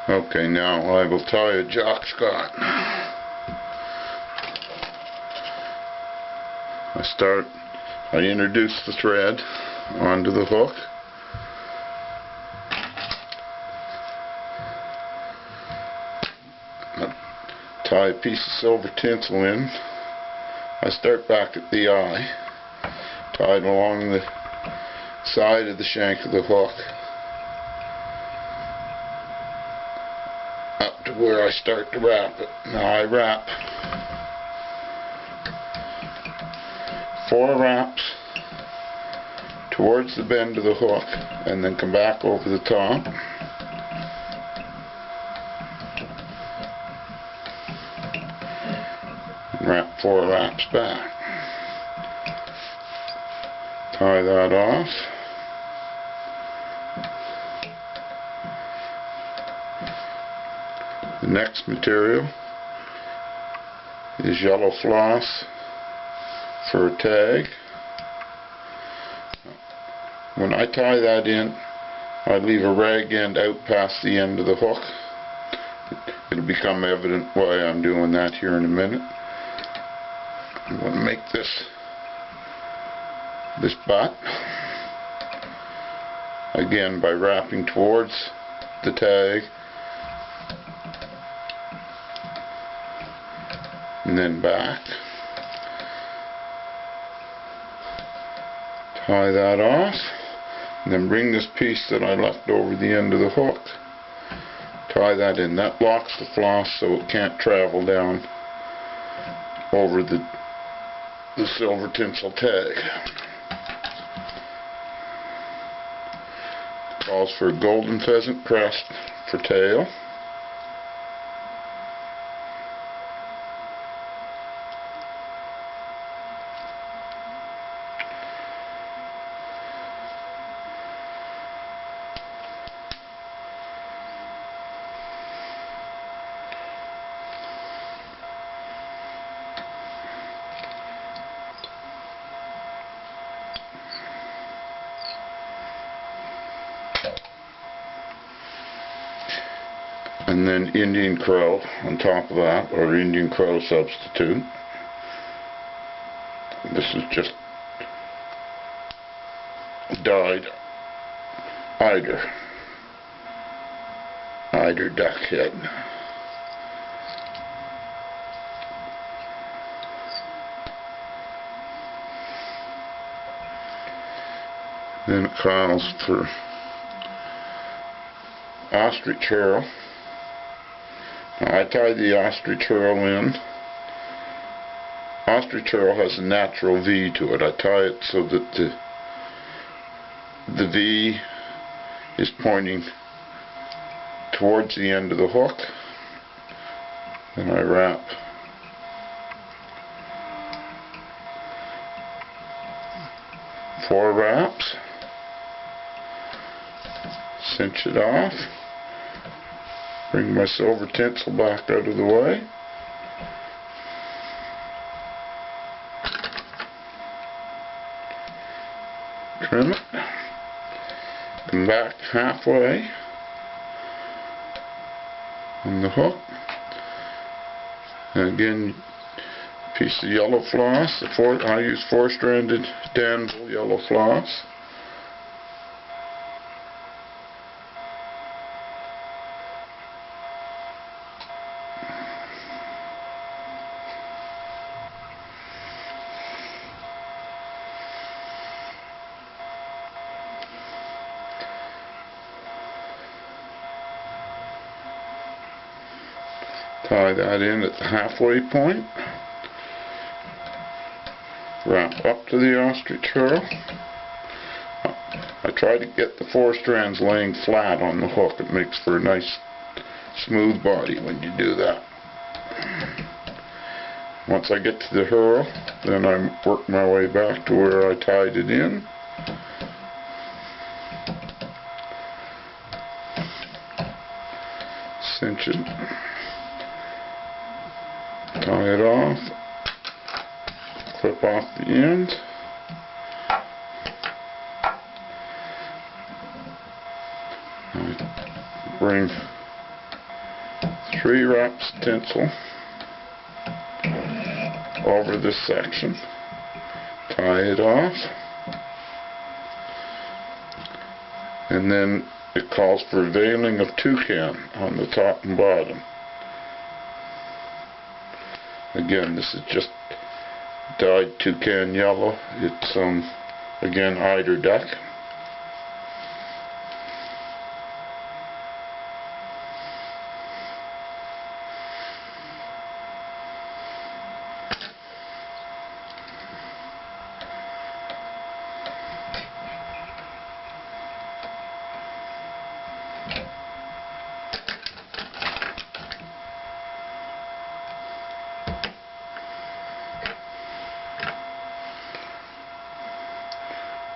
Okay, now I will tie a Jock Scott. I introduce the thread onto the hook. I tie a piece of silver tinsel in. I start back at the eye, tied along the side of the shank of the hook, up to where I start to wrap it. Now I wrap 4 wraps towards the bend of the hook and then come back over the top. And wrap 4 wraps back. Tie that off. The next material is yellow floss for a tag. When I tie that in, I leave a rag end out past the end of the hook. It'll become evident why I'm doing that here in a minute. I'm going to make this butt again by wrapping towards the tag and then back. Tie that off, and then bring this piece that I left over the end of the hook, tie that in. That locks the floss so it can't travel down over the silver tinsel tag. Calls for a golden pheasant crest for tail. And then Indian crow on top of that, or Indian crow substitute. This is just dyed eider duck head. Then it calls for ostrich herl. Now I tie the ostrich herl in. Ostrich herl has a natural V to it. I tie it so that the V is pointing towards the end of the hook. Then I wrap four wraps, cinch it off. Bring my silver tinsel back out of the way. Trim it. Come back halfway on the hook. And again, a piece of yellow floss. I use 4-stranded Danville yellow floss. Tie that in at the halfway point. Wrap up to the ostrich herl. I try to get the 4 strands laying flat on the hook. It makes for a nice smooth body when you do that. Once I get to the herl, then I work my way back to where I tied it in. Cinch it. Tie it off, clip off the end, bring 3 wraps of tinsel over this section, tie it off, and then it calls for veiling of toucan on the top and bottom. Again, this is just dyed toucan yellow. It's again eider duck.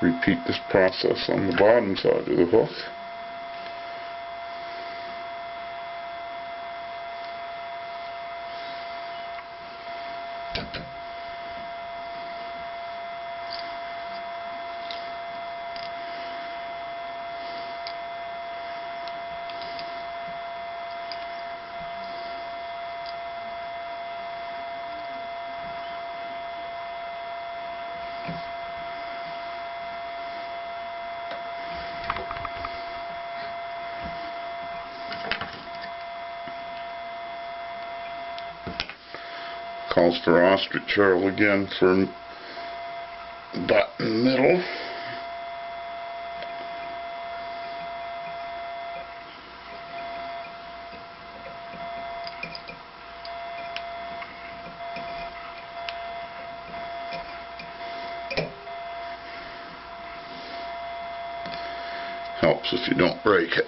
Repeat this process on the bottom side of the hook. Calls for ostrich curl again for butt in the middle. Helps if you don't break it.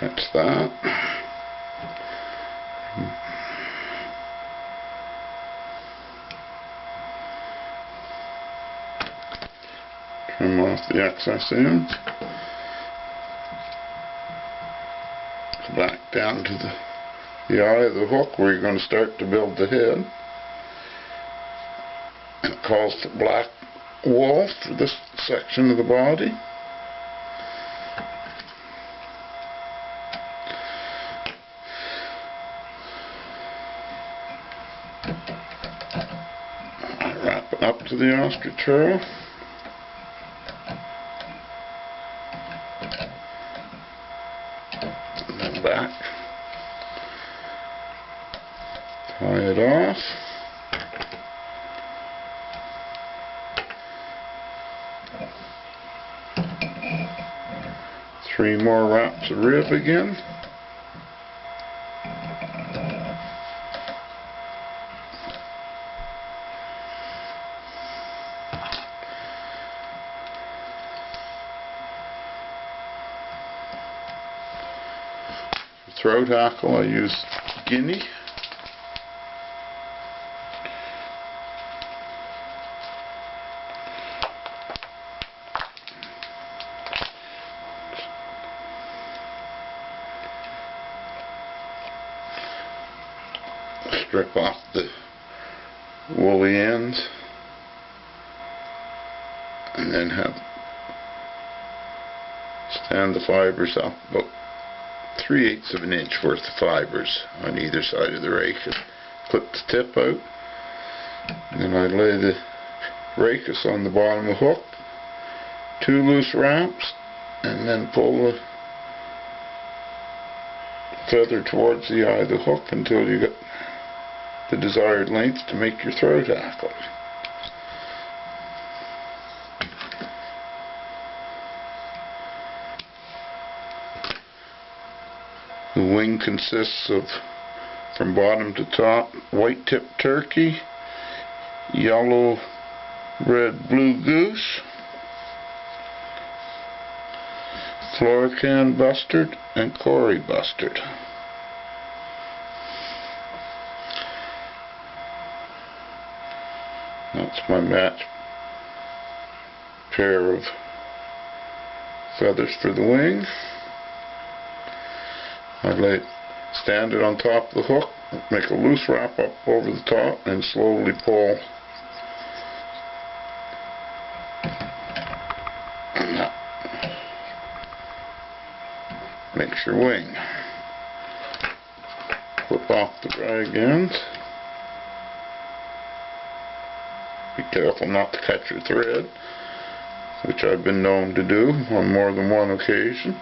Catch that. Trim off the excess ends. Back down to the eye of the hook where you're going to start to build the head. And it calls for black wool for this section of the body. Wrap it up to the ostrich curl. And then back. Tie it off. Three more wraps of rib again. Throat hackle, I use guinea. Strip off the woolly ends and then stand the fibers up about 3/8 of an inch worth of fibers on either side of the rake. Clip the tip out, and then I lay the rake on the bottom of the hook, 2 loose wraps, and then pull the feather towards the eye of the hook until you get the desired length to make your throat hackle. The wing consists of, from bottom to top, white tipped turkey, yellow, red, blue goose, Florican bustard, and Cory bustard. That's my match pair of feathers for the wing. I stand it on top of the hook, make a loose wrap up over the top, and slowly pull. And that makes your wing. Flip off the drag ends. Be careful not to cut your thread, which I've been known to do on more than one occasion.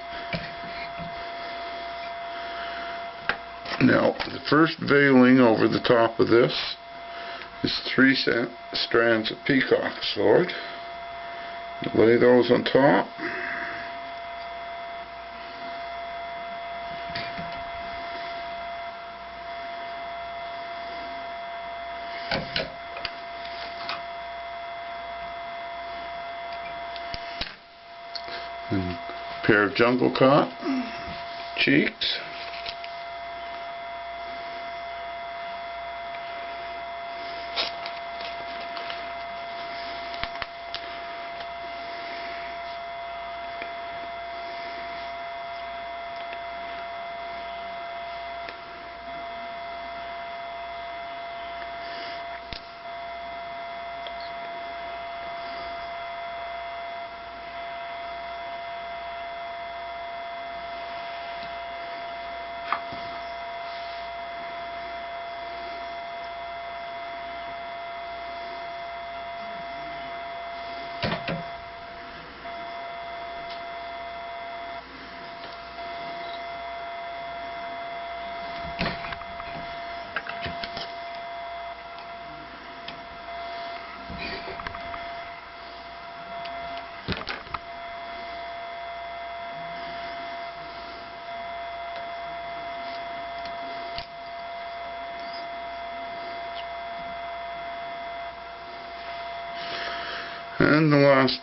Now, the first veiling over the top of this is 3 strands of peacock sword. Lay those on top. And a pair of jungle cot cheeks. And the last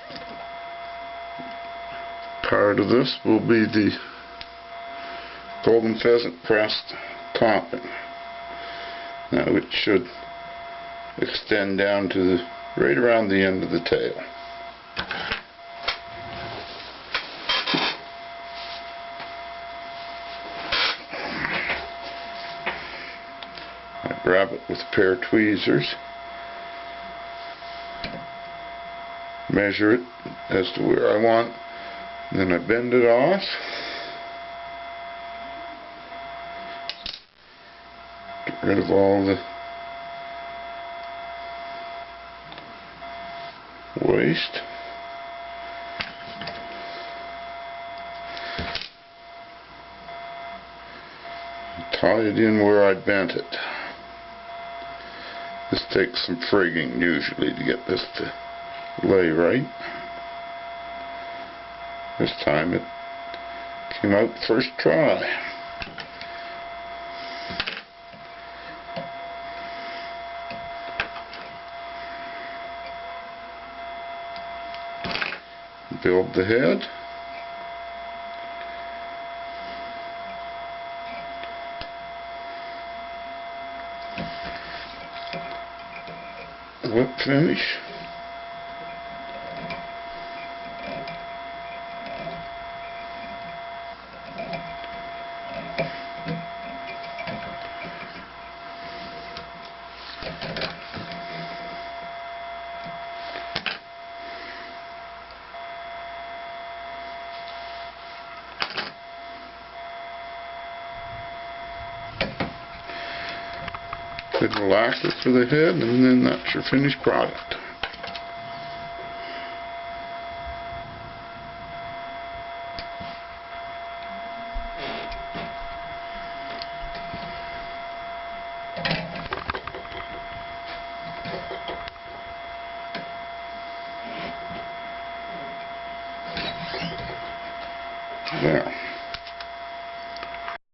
part of this will be the golden pheasant crest topping. Now it should extend down to the right around the end of the tail. I grab it with a pair of tweezers, measure it as to where I want, then I bend it off. Get rid of all the waste. Tie it in where I bent it. This takes some frigging usually to get this to lay right. This time it came out first try. Build the head. Whip finish. Little lacquer for the head, and then that's your finished product. There.